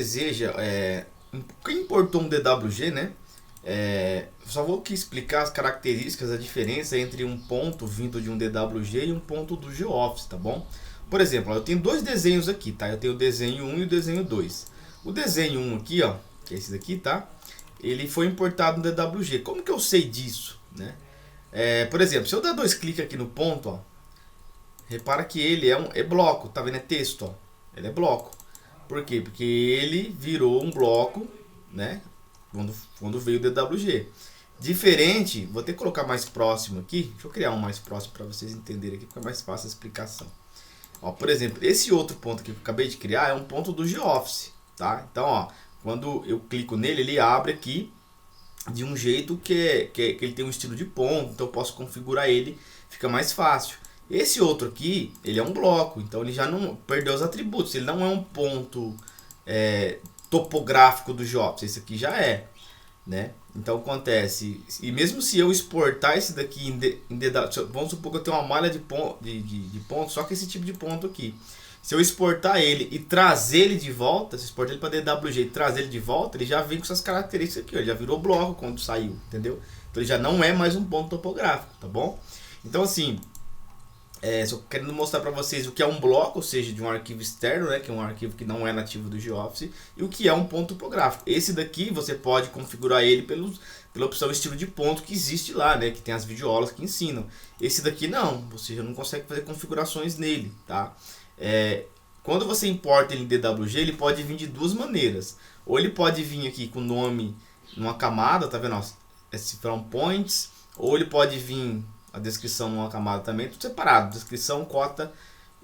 deseja, quem importou um DWG, né? Só vou aqui explicar as características, a diferença entre um ponto vindo de um DWG e um ponto do GeoOffice, tá bom? Por exemplo, ó, eu tenho dois desenhos aqui, tá? Eu tenho o desenho 1 e o desenho 2. O desenho 1 aqui, ó, que é esse daqui, tá? Ele foi importado no DWG. Como que eu sei disso, né? Por exemplo, se eu dar dois cliques aqui no ponto, ó, repara que ele é bloco, tá vendo? É texto, ó. Ele é bloco. Por quê? Porque ele virou um bloco, né? Quando veio o DWG. Diferente, vou ter que colocar mais próximo aqui. Deixa eu criar um mais próximo para vocês entenderem aqui, porque é mais fácil a explicação. Ó, por exemplo, esse outro ponto aqui que eu acabei de criar é um ponto do GeoOffice, tá? Então, ó, quando eu clico nele, ele abre aqui de um jeito que ele tem um estilo de ponto, então eu posso configurar ele, fica mais fácil. Esse outro aqui, ele é um bloco, então ele já não perdeu os atributos, ele não é um ponto topográfico do GeoOffice, esse aqui já é, né? Então acontece, e mesmo se eu exportar esse daqui vamos supor que eu tenho uma malha de pontos, só que esse tipo de ponto aqui. Se eu exportar ele e trazer ele de volta, se eu exportar ele para DWG e trazer ele de volta, ele já vem com essas características aqui, ó, ele já virou bloco quando saiu, entendeu? Então ele já não é mais um ponto topográfico, tá bom? Então assim, só querendo mostrar para vocês o que é um bloco, ou seja, de um arquivo externo, né, que é um arquivo que não é nativo do GeoOffice, e o que é um ponto topográfico. Esse daqui você pode configurar ele pela opção estilo de ponto que existe lá, né, que tem as videoaulas que ensinam. Esse daqui não, você já não consegue fazer configurações nele, tá? Quando você importa ele em DWG, ele pode vir de duas maneiras. Ou ele pode vir aqui com o nome numa camada, tá vendo? From points, ou ele pode vir a descrição numa camada também, tudo separado. Descrição, cota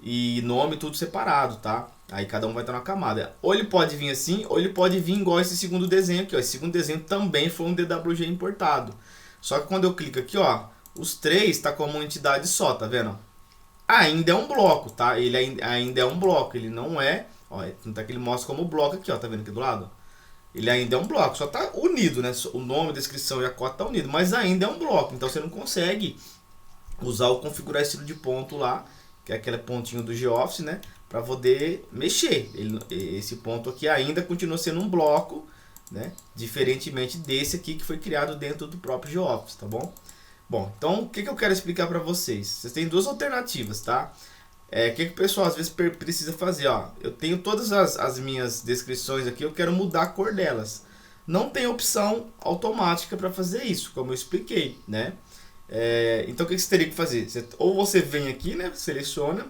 e nome, tudo separado, tá? Aí cada um vai estar numa camada. Ou ele pode vir assim, ou ele pode vir igual esse segundo desenho aqui, ó. Esse segundo desenho também foi um DWG importado. Só que quando eu clico aqui, ó, os três tá como uma entidade só, tá vendo? Ainda é um bloco, tá? Ele ainda é um bloco, ele não é... Ó, tanto é que ele mostra como bloco aqui, ó, tá vendo aqui do lado? Ele ainda é um bloco, só tá unido, né? O nome, a descrição e a cota tá unido, mas ainda é um bloco, então você não consegue usar o configurar estilo de ponto lá, que é aquele pontinho do GeoOffice, né? Para poder mexer. Esse ponto aqui ainda continua sendo um bloco, né? Diferentemente desse aqui que foi criado dentro do próprio GeoOffice, tá bom? Bom, então o que eu quero explicar para vocês? Vocês têm duas alternativas, tá? O que o pessoal às vezes precisa fazer, ó? Eu tenho todas as minhas descrições aqui, eu quero mudar a cor delas. Não tem opção automática para fazer isso, como eu expliquei, né? Então o que você teria que fazer? Ou você vem aqui, né? Seleciona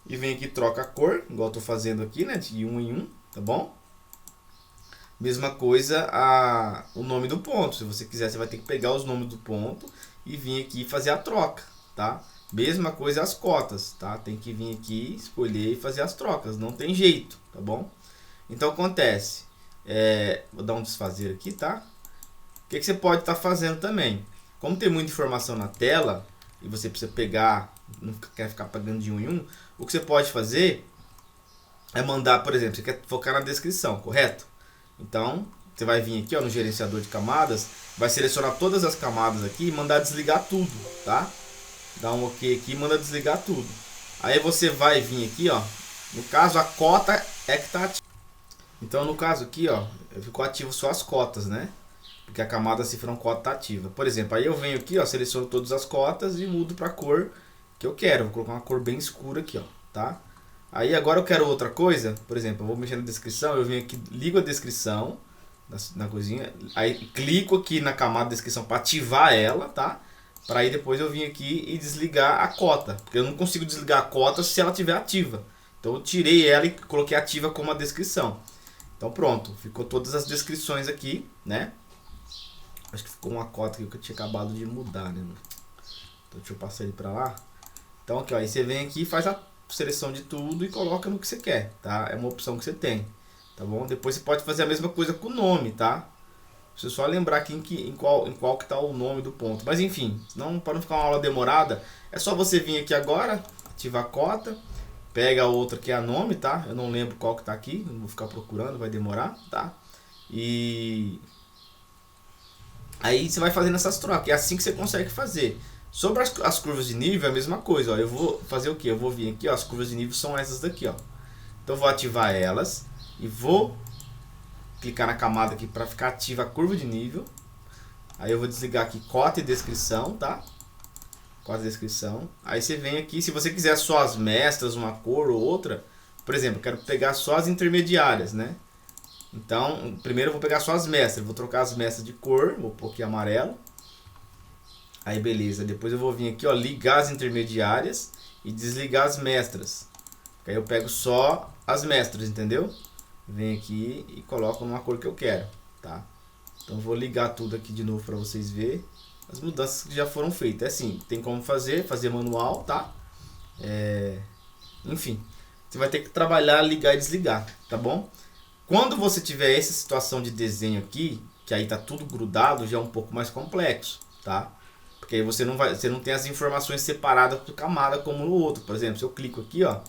e vem aqui e troca a cor, igual eu tô fazendo aqui, né? De um em um, tá bom? Mesma coisa o nome do ponto. Se você quiser, você vai ter que pegar os nomes do ponto e vir aqui fazer a troca, tá? Mesma coisa as cotas, tá? Tem que vir aqui, escolher e fazer as trocas. Não tem jeito, tá bom? Então acontece. Vou dar um desfazer aqui, tá? O que você pode estar fazendo também? Como tem muita informação na tela e você precisa pegar, não quer ficar pegando de um em um, o que você pode fazer é mandar, por exemplo, você quer focar na descrição, correto? Então, você vai vir aqui, ó, no gerenciador de camadas, vai selecionar todas as camadas aqui e mandar desligar tudo, tá? Dá um OK aqui e manda desligar tudo. Aí você vai vir aqui, ó, no caso a cota é que está ativa. Então, no caso aqui, ó, ficou ativo só as cotas, né? Porque a camada cifrão cota está ativa. Por exemplo, aí eu venho aqui, ó, seleciono todas as cotas e mudo para a cor que eu quero. Vou colocar uma cor bem escura aqui, ó, tá? Aí agora eu quero outra coisa, por exemplo, eu vou mexer na descrição, eu venho aqui, ligo a descrição na coisinha, aí clico aqui na camada de descrição para ativar ela, tá? Para aí depois eu vim aqui e desligar a cota, porque eu não consigo desligar a cota se ela estiver ativa. Então eu tirei ela e coloquei ativa como a descrição. Então pronto, ficou todas as descrições aqui, né? Acho que ficou uma cota que eu tinha acabado de mudar, né? Então deixa eu passar ele para lá. Então aqui, ó, aí você vem aqui e faz a seleção de tudo e coloca no que você quer, tá? É uma opção que você tem, tá bom? Depois você pode fazer a mesma coisa com o nome, tá? Você só lembrar aqui em qual que tá o nome do ponto. Mas enfim, para não ficar uma aula demorada, é só você vir aqui agora, ativar a cota, pega a outra que é a nome, tá? Eu não lembro qual que tá aqui, não vou ficar procurando, vai demorar, tá? E aí você vai fazendo essas trocas, é assim que você consegue fazer. Sobre as curvas de nível é a mesma coisa, ó. Eu vou fazer o que? Eu vou vir aqui, ó, as curvas de nível são essas daqui, ó. Então eu vou ativar elas e vou clicar na camada aqui para ficar ativa a curva de nível. Aí eu vou desligar aqui cota e descrição, tá? Cota e descrição. Aí você vem aqui, se você quiser só as mestras, uma cor ou outra, por exemplo, eu quero pegar só as intermediárias, né? Então, primeiro eu vou pegar só as mestras, vou trocar as mestras de cor, vou pôr aqui amarelo. Aí beleza, depois eu vou vir aqui, ó, ligar as intermediárias e desligar as mestras. Aí eu pego só as mestras, entendeu? Venho aqui e coloco numa cor que eu quero, tá? Então vou ligar tudo aqui de novo para vocês verem as mudanças que já foram feitas. É assim, tem como fazer manual, tá? Enfim, você vai ter que trabalhar, ligar e desligar, tá bom? Quando você tiver essa situação de desenho aqui, que aí tá tudo grudado, já é um pouco mais complexo, tá? Porque aí você não tem as informações separadas por camada como no outro. Por exemplo, se eu clico aqui, ó,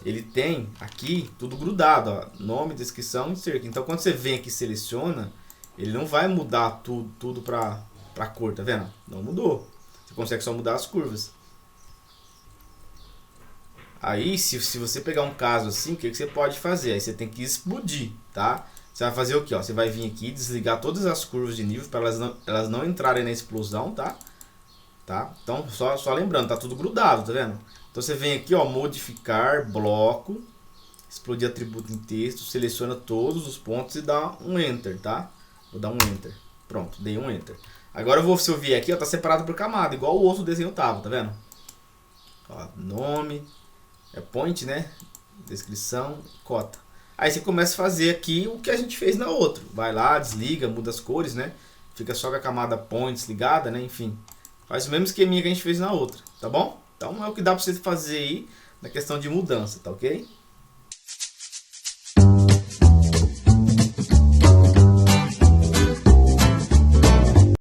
ele tem aqui tudo grudado, ó, nome, descrição e cerca. Então quando você vem aqui e seleciona, ele não vai mudar tudo para cor, tá vendo? Não mudou. Você consegue só mudar as curvas. Aí, se você pegar um caso assim, o que você pode fazer? Aí você tem que explodir, tá? Você vai fazer o que? Você vai vir aqui, desligar todas as curvas de nível para elas não entrarem na explosão, tá? Então, só lembrando, tá tudo grudado, tá vendo? Então você vem aqui, ó, modificar, bloco, explodir atributo em texto, seleciona todos os pontos e dá um Enter, tá? Vou dar um Enter. Pronto, dei um Enter. Agora se eu vier aqui, ó, tá separado por camada, igual o outro desenho tava, tá vendo? Ó, nome, point, né? Descrição, cota. Aí você começa a fazer aqui o que a gente fez na outra. Vai lá, desliga, muda as cores, né? Fica só com a camada points ligada, né? Enfim, faz o mesmo esqueminha que a gente fez na outra, tá bom? Então é o que dá pra você fazer aí na questão de mudança, tá ok?